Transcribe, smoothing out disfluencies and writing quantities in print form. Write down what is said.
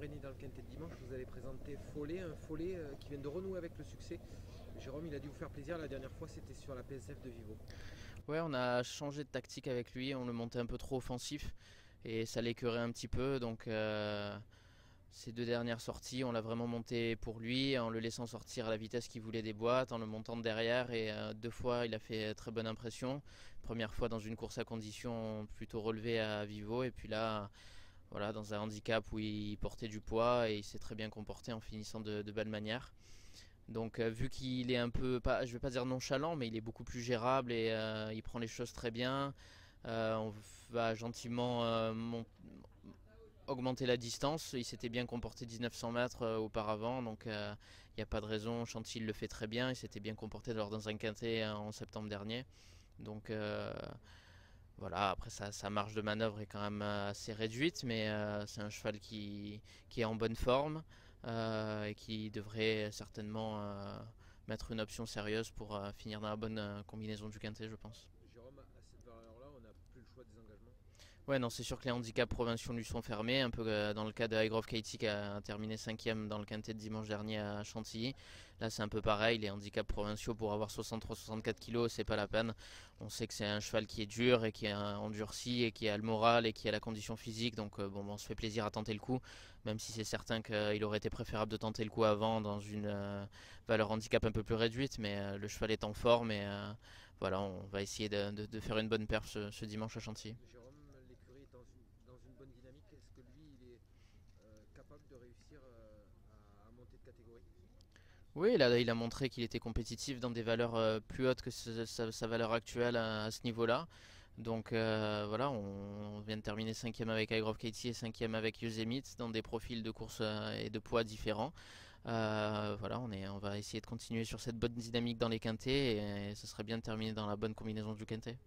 Rény dans le Quintet de dimanche, vous avez présenté Follet, un Follet qui vient de renouer avec le succès. Jérôme, il a dû vous faire plaisir, la dernière fois c'était sur la PSF de Vivo. Ouais, on a changé de tactique avec lui, on le montait un peu trop offensif et ça l'écœurait un petit peu. Donc ces deux dernières sorties, on l'a vraiment monté pour lui, en le laissant sortir à la vitesse qu'il voulait des boîtes, en le montant de derrière. Et deux fois, il a fait très bonne impression. Première fois dans une course à condition plutôt relevée à Vivo, et puis là, voilà, dans un handicap où il portait du poids et il s'est très bien comporté en finissant de belle manière. Donc vu qu'il est un peu, pas, je vais pas dire nonchalant, mais il est beaucoup plus gérable et il prend les choses très bien. On va gentiment augmenter la distance. Il s'était bien comporté 1900 mètres auparavant, donc il n'y a pas de raison. Chantilly le fait très bien. Il s'était bien comporté lors dans un quintet en septembre dernier. Donc voilà, après sa marge de manœuvre est quand même assez réduite, mais c'est un cheval qui est en bonne forme et qui devrait certainement mettre une option sérieuse pour finir dans la bonne combinaison du quintet, je pense. Jérôme, à cette valeur-là, on n'a plus le choix des engagements. Ouais, non, c'est sûr que les handicaps provinciaux lui sont fermés, un peu dans le cas de Highgrove Katie qui a terminé cinquième dans le quintet de dimanche dernier à Chantilly. Là, c'est un peu pareil, les handicaps provinciaux pour avoir 63-64 kilos, c'est pas la peine. On sait que c'est un cheval qui est dur et qui est endurci et qui a le moral et qui a la condition physique, donc bon, on se fait plaisir à tenter le coup, même si c'est certain qu'il aurait été préférable de tenter le coup avant dans une valeur handicap un peu plus réduite, mais le cheval est en forme et voilà, on va essayer de faire une bonne perf ce dimanche à Chantilly. Jérôme, l'écurie est dans une bonne dynamique. Est-ce que lui, il est capable de réussir à monter de catégorie? Oui, il a montré qu'il était compétitif dans des valeurs plus hautes que sa valeur actuelle à ce niveau-là. Donc voilà, on vient de terminer cinquième avec Highgrove Katie et cinquième avec Yosemite dans des profils de course et de poids différents. Voilà, on va essayer de continuer sur cette bonne dynamique dans les quintets et ce serait bien de terminer dans la bonne combinaison du quintet.